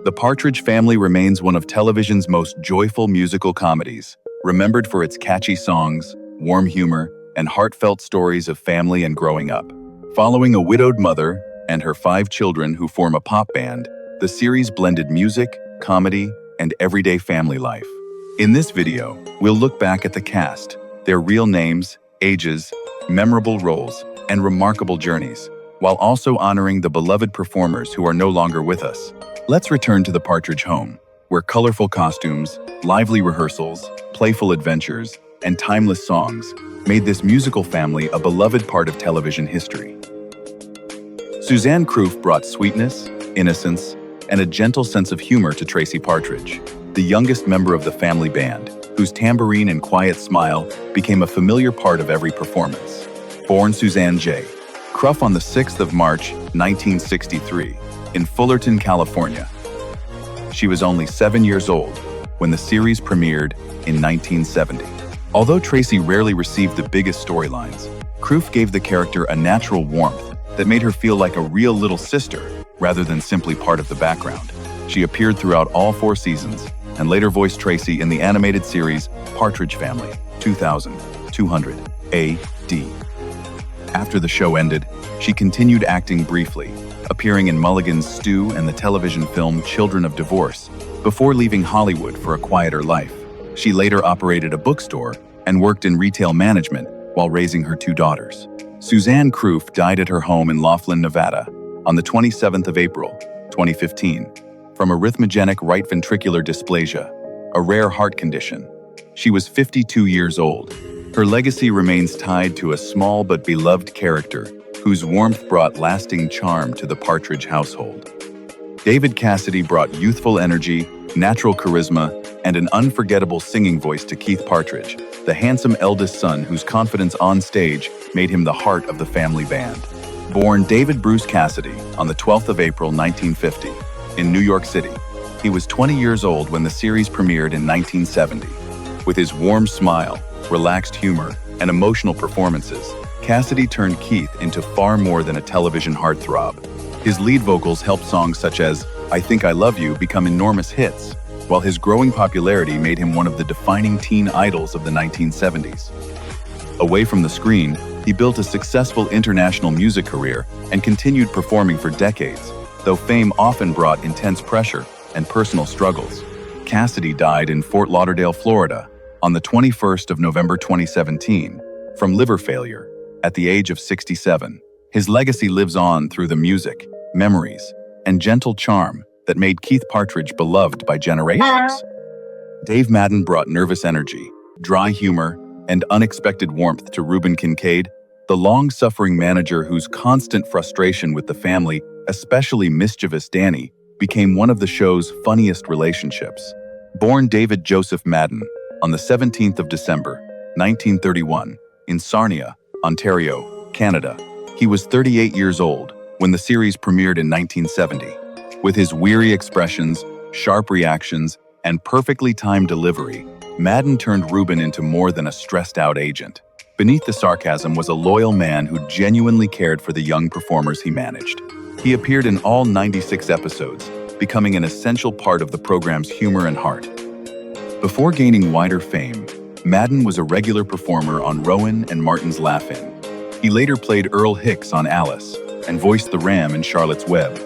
The Partridge Family remains one of television's most joyful musical comedies, remembered for its catchy songs, warm humor, and heartfelt stories of family and growing up. Following a widowed mother and her 5 children who form a pop band, the series blended music, comedy, and everyday family life. In this video, we'll look back at the cast, their real names, ages, memorable roles, and remarkable journeys, while also honoring the beloved performers who are no longer with us. Let's return to the Partridge home, where colorful costumes, lively rehearsals, playful adventures, and timeless songs made this musical family a beloved part of television history. Suzanne Croof brought sweetness, innocence, and a gentle sense of humor to Tracy Partridge, the youngest member of the family band, whose tambourine and quiet smile became a familiar part of every performance. Born Suzanne J. Croof on the 6th of March, 1963, in Fullerton, California. She was only 7 years old when the series premiered in 1970. Although Tracy rarely received the biggest storylines, Croof gave the character a natural warmth that made her feel like a real little sister rather than simply part of the background. She appeared throughout all 4 seasons and later voiced Tracy in the animated series Partridge Family, 2200 AD. After the show ended, she continued acting briefly, appearing in Mulligan's Stew and the television film Children of Divorce, before leaving Hollywood for a quieter life. She later operated a bookstore and worked in retail management while raising her 2 daughters. Suzanne Croof died at her home in Laughlin, Nevada, on the 27th of April, 2015, from arrhythmogenic right ventricular dysplasia, a rare heart condition. She was 52 years old. Her legacy remains tied to a small but beloved character whose warmth brought lasting charm to the Partridge household. David Cassidy brought youthful energy, natural charisma, and an unforgettable singing voice to Keith Partridge, the handsome eldest son whose confidence on stage made him the heart of the family band. Born David Bruce Cassidy on the 12th of April, 1950, in New York City, he was 20 years old when the series premiered in 1970. With his warm smile, relaxed humor, and emotional performances, Cassidy turned Keith into far more than a television heartthrob. His lead vocals helped songs such as I Think I Love You become enormous hits, while his growing popularity made him one of the defining teen idols of the 1970s. Away from the screen, he built a successful international music career and continued performing for decades, though fame often brought intense pressure and personal struggles. Cassidy died in Fort Lauderdale, Florida, on the 21st of November 2017, from liver failure, at the age of 67. His legacy lives on through the music, memories, and gentle charm that made Keith Partridge beloved by generations. Dave Madden brought nervous energy, dry humor, and unexpected warmth to Reuben Kincaid, the long-suffering manager whose constant frustration with the family, especially mischievous Danny, became one of the show's funniest relationships. Born David Joseph Madden on the 17th of December, 1931, in Sarnia, Ontario, Canada, he was 38 years old when the series premiered in 1970. With his weary expressions, sharp reactions, and perfectly timed delivery, Madden turned Reuben into more than a stressed-out agent. Beneath the sarcasm was a loyal man who genuinely cared for the young performers he managed. He appeared in all 96 episodes, becoming an essential part of the program's humor and heart. Before gaining wider fame, Madden was a regular performer on Rowan and Martin's Laugh-In. He later played Earl Hicks on Alice and voiced the Ram in Charlotte's Web.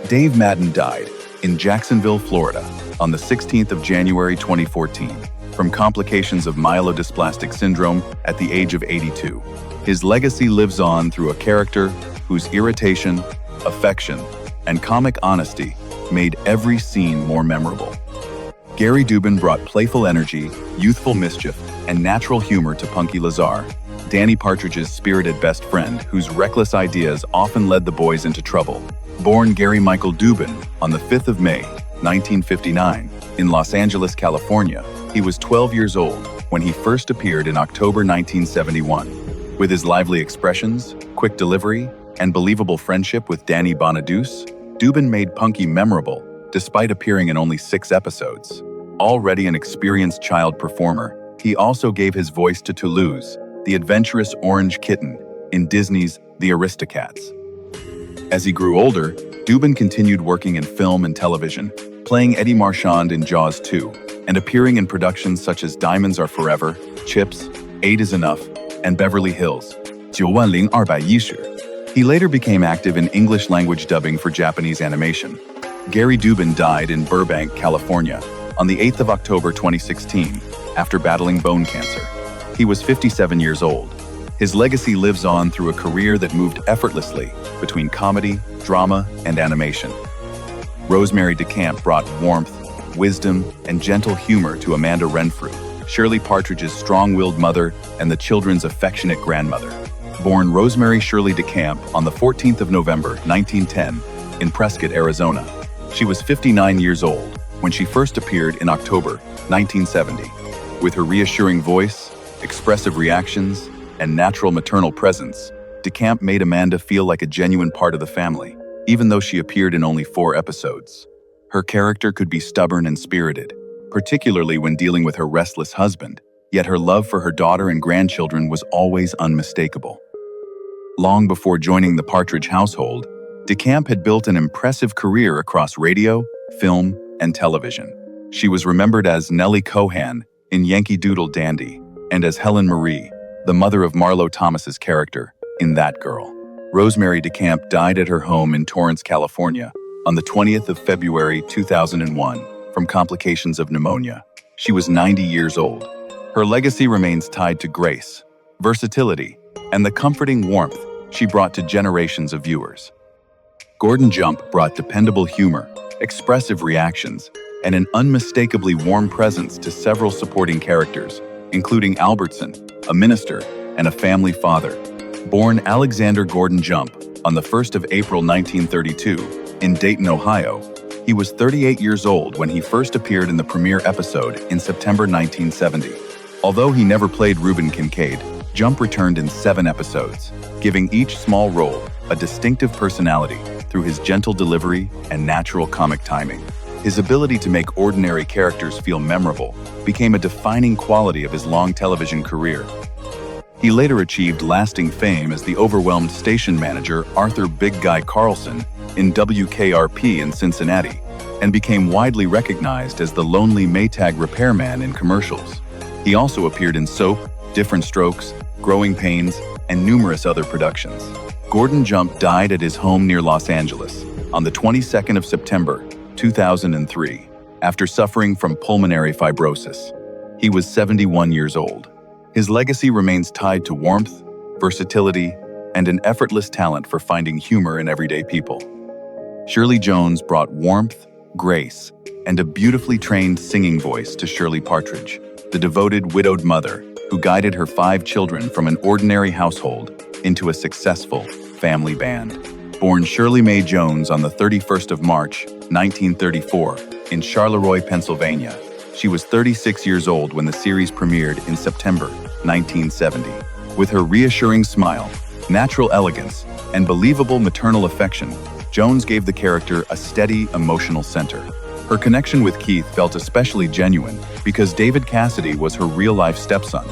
Dave Madden died in Jacksonville, Florida, on the 16th of January 2014, from complications of myelodysplastic syndrome at the age of 82. His legacy lives on through a character whose irritation, affection, and comic honesty made every scene more memorable. Gary Dubin brought playful energy, youthful mischief, and natural humor to Punky Lazar, Danny Partridge's spirited best friend whose reckless ideas often led the boys into trouble. Born Gary Michael Dubin on the 5th of May, 1959, in Los Angeles, California, he was 12 years old when he first appeared in October 1971. With his lively expressions, quick delivery, and believable friendship with Danny Bonaduce, Dubin made Punky memorable despite appearing in only 6 episodes. Already an experienced child performer, he also gave his voice to Toulouse, the adventurous orange kitten, in Disney's The Aristocats. As he grew older, Dubin continued working in film and television, playing Eddie Marchand in Jaws 2, and appearing in productions such as Diamonds Are Forever, Chips, 8 is Enough, and Beverly Hills, 90210. He later became active in English-language dubbing for Japanese animation. Gary Dubin died in Burbank, California, on the 8th of October 2016, after battling bone cancer. He was 57 years old. His legacy lives on through a career that moved effortlessly between comedy, drama, and animation. Rosemary DeCamp brought warmth, wisdom, and gentle humor to Amanda Renfrew, Shirley Partridge's strong-willed mother and the children's affectionate grandmother. Born Rosemary Shirley DeCamp on the 14th of November, 1910, in Prescott, Arizona. She was 59 years old when she first appeared in October 1970. With her reassuring voice, expressive reactions, and natural maternal presence, DeCamp made Amanda feel like a genuine part of the family, even though she appeared in only 4 episodes. Her character could be stubborn and spirited, particularly when dealing with her restless husband, yet her love for her daughter and grandchildren was always unmistakable. Long before joining the Partridge household, DeCamp had built an impressive career across radio, film, and television. She was remembered as Nellie Cohan in Yankee Doodle Dandy, and as Helen Marie, the mother of Marlo Thomas's character, in That Girl. Rosemary DeCamp died at her home in Torrance, California, on the 20th of February 2001 from complications of pneumonia. She was 90 years old. Her legacy remains tied to grace, versatility, and the comforting warmth she brought to generations of viewers. Gordon Jump brought dependable humor, expressive reactions, and an unmistakably warm presence to several supporting characters, including Albertson, a minister, and a family father. Born Alexander Gordon Jump on the 1st of April 1932 in Dayton, Ohio, he was 38 years old when he first appeared in the premiere episode in September 1970. Although he never played Reuben Kincaid, Jump returned in 7 episodes, giving each small role a distinctive personality through his gentle delivery and natural comic timing. His ability to make ordinary characters feel memorable became a defining quality of his long television career. He later achieved lasting fame as the overwhelmed station manager Arthur Big Guy Carlson in WKRP in Cincinnati, and became widely recognized as the lonely Maytag repairman in commercials. He also appeared in Soap, Different Strokes, Growing Pains, and numerous other productions. Gordon Jump died at his home near Los Angeles on the 22nd of September, 2003, after suffering from pulmonary fibrosis. He was 71 years old. His legacy remains tied to warmth, versatility, and an effortless talent for finding humor in everyday people. Shirley Jones brought warmth, grace, and a beautifully trained singing voice to Shirley Partridge, the devoted widowed mother who guided her 5 children from an ordinary household into a successful family band. Born Shirley Mae Jones on the 31st of March, 1934, in Charleroi, Pennsylvania, she was 36 years old when the series premiered in September 1970. With her reassuring smile, natural elegance, and believable maternal affection, Jones gave the character a steady, emotional center. Her connection with Keith felt especially genuine because David Cassidy was her real-life stepson.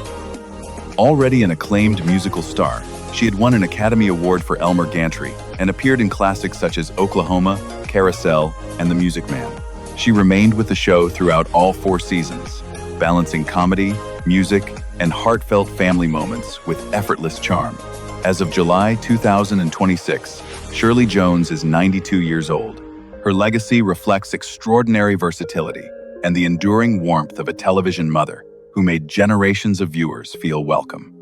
Already an acclaimed musical star, she had won an Academy Award for Elmer Gantry and appeared in classics such as Oklahoma, Carousel, and The Music Man. She remained with the show throughout all 4 seasons, balancing comedy, music, and heartfelt family moments with effortless charm. As of July 2026, Shirley Jones is 92 years old. Her legacy reflects extraordinary versatility and the enduring warmth of a television mother who made generations of viewers feel welcome.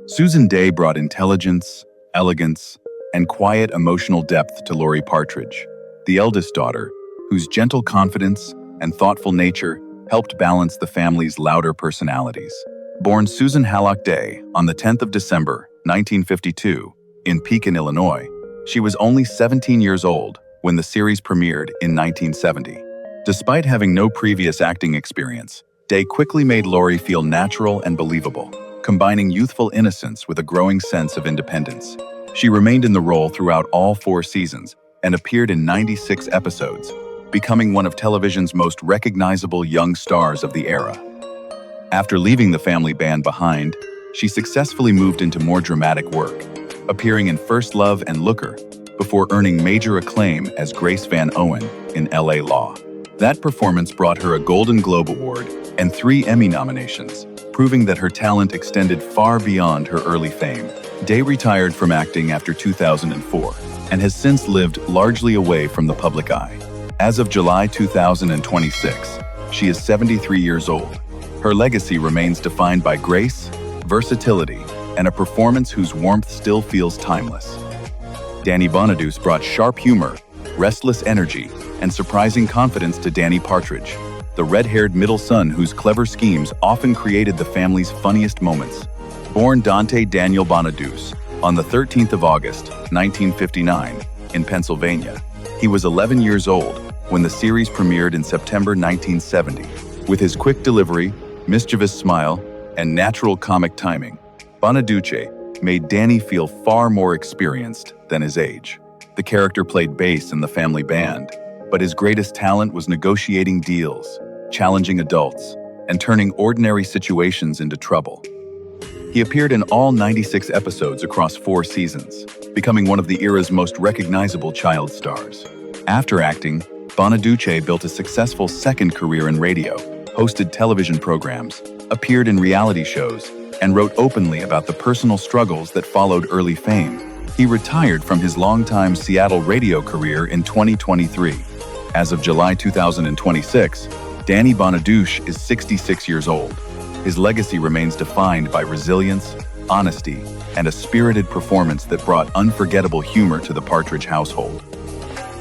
Susan Day brought intelligence, elegance, and quiet emotional depth to Lori Partridge, the eldest daughter, whose gentle confidence and thoughtful nature helped balance the family's louder personalities. Born Susan Hallock Day on the 10th of December, 1952, in Pekin, Illinois, she was only 17 years old when the series premiered in 1970. Despite having no previous acting experience, Day quickly made Lori feel natural and believable, combining youthful innocence with a growing sense of independence. She remained in the role throughout all 4 seasons and appeared in 96 episodes, becoming one of television's most recognizable young stars of the era. After leaving the family band behind, she successfully moved into more dramatic work, appearing in First Love and Looker, before earning major acclaim as Grace Van Owen in L.A. Law. That performance brought her a Golden Globe Award and 3 Emmy nominations, proving that her talent extended far beyond her early fame. Day retired from acting after 2004 and has since lived largely away from the public eye. As of July 2026, she is 73 years old. Her legacy remains defined by grace, versatility, and a performance whose warmth still feels timeless. Danny Bonaduce brought sharp humor, restless energy, and surprising confidence to Danny Partridge, the red-haired middle son whose clever schemes often created the family's funniest moments. Born Dante Daniel Bonaduce on the 13th of August, 1959, in Pennsylvania, he was 11 years old when the series premiered in September 1970. With his quick delivery, mischievous smile, and natural comic timing, Bonaduce made Danny feel far more experienced than his age. The character played bass in the family band, but his greatest talent was negotiating deals, challenging adults, and turning ordinary situations into trouble. He appeared in all 96 episodes across 4 seasons, becoming one of the era's most recognizable child stars. After acting, Bonaduce built a successful second career in radio, hosted television programs, appeared in reality shows, and wrote openly about the personal struggles that followed early fame. He retired from his longtime Seattle radio career in 2023. As of July 2026, Danny Bonaduce is 66 years old. His legacy remains defined by resilience, honesty, and a spirited performance that brought unforgettable humor to the Partridge household.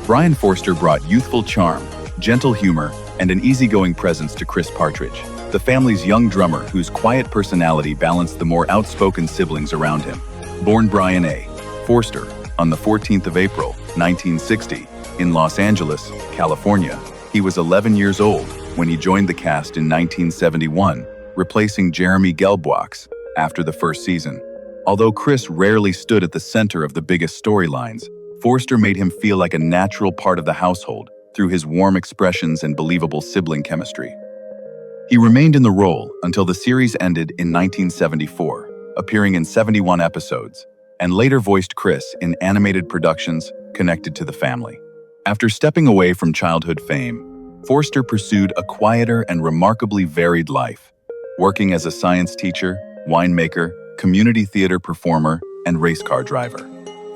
Brian Forster brought youthful charm, gentle humor, and an easygoing presence to Chris Partridge, the family's young drummer whose quiet personality balanced the more outspoken siblings around him. Born Brian A. Forster on the 14th of April, 1960, in Los Angeles, California, he was 11 years old when he joined the cast in 1971, replacing Jeremy Gelbwaks after the first season. Although Chris rarely stood at the center of the biggest storylines, Forster made him feel like a natural part of the household through his warm expressions and believable sibling chemistry. He remained in the role until the series ended in 1974, appearing in 71 episodes, and later voiced Chris in animated productions connected to the family. After stepping away from childhood fame, Forster pursued a quieter and remarkably varied life, working as a science teacher, winemaker, community theater performer, and race car driver.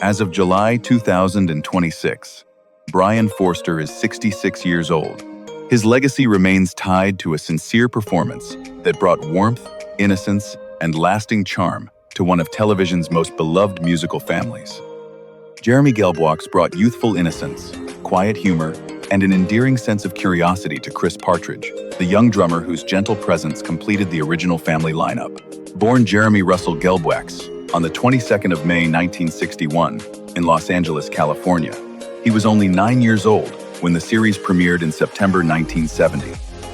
As of July 2026, Brian Forster is 66 years old. His legacy remains tied to a sincere performance that brought warmth, innocence, and lasting charm to one of television's most beloved musical families. Jeremy Gelbwaks brought youthful innocence, quiet humor, and an endearing sense of curiosity to Chris Partridge, the young drummer whose gentle presence completed the original family lineup. Born Jeremy Russell Gelbwaks on the 22nd of May 1961 in Los Angeles, California, he was only 9 years old when the series premiered in September 1970.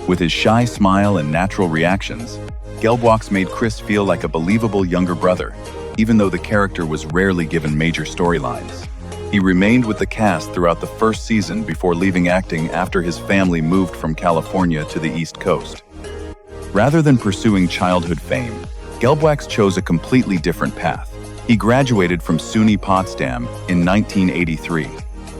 With his shy smile and natural reactions, Gelbwaks made Chris feel like a believable younger brother, even though the character was rarely given major storylines. He remained with the cast throughout the first season before leaving acting after his family moved from California to the East Coast. Rather than pursuing childhood fame, Gelbwaks chose a completely different path. He graduated from SUNY Potsdam in 1983,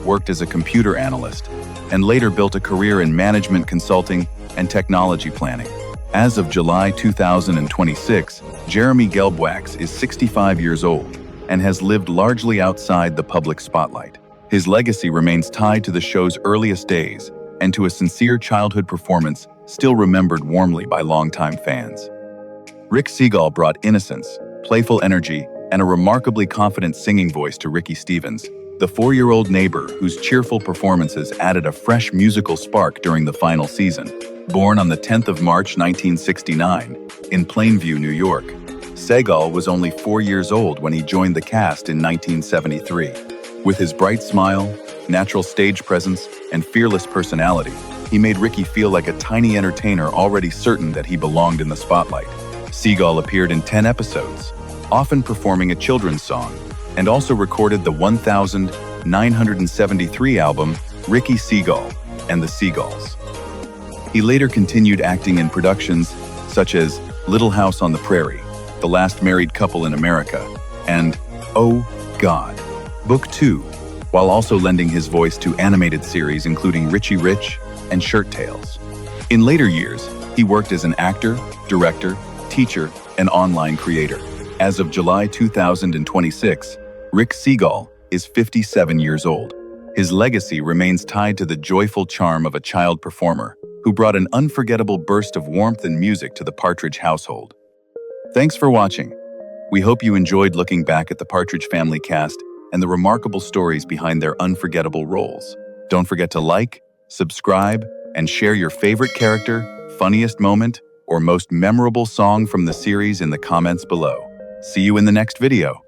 worked as a computer analyst, and later built a career in management consulting and technology planning. As of July 2026, Jeremy Gelbwaks is 65 years old and has lived largely outside the public spotlight. His legacy remains tied to the show's earliest days and to a sincere childhood performance still remembered warmly by longtime fans. Rick Seagal brought innocence, playful energy, and a remarkably confident singing voice to Ricky Stevens, the 4-year-old neighbor whose cheerful performances added a fresh musical spark during the final season. Born on the 10th of March 1969 in Plainview, New York, Seagal was only 4 years old when he joined the cast in 1973. With his bright smile, natural stage presence, and fearless personality, he made Ricky feel like a tiny entertainer already certain that he belonged in the spotlight. Seagal appeared in 10 episodes, often performing a children's song, and also recorded the 1973 album Ricky Seagal and the Seagulls. He later continued acting in productions such as Little House on the Prairie, The Last Married Couple in America, and Oh God, Book 2, while also lending his voice to animated series including Richie Rich and shirt tails. In later years, he worked as an actor, director, teacher, and online creator. As of July 2026, Rick Seagal is 57 years old. His legacy remains tied to the joyful charm of a child performer who brought an unforgettable burst of warmth and music to the Partridge household. Thanks for watching. We hope you enjoyed looking back at the Partridge Family cast and the remarkable stories behind their unforgettable roles. Don't forget to like, subscribe, and share your favorite character, funniest moment, or most memorable song from the series in the comments below. See you in the next video.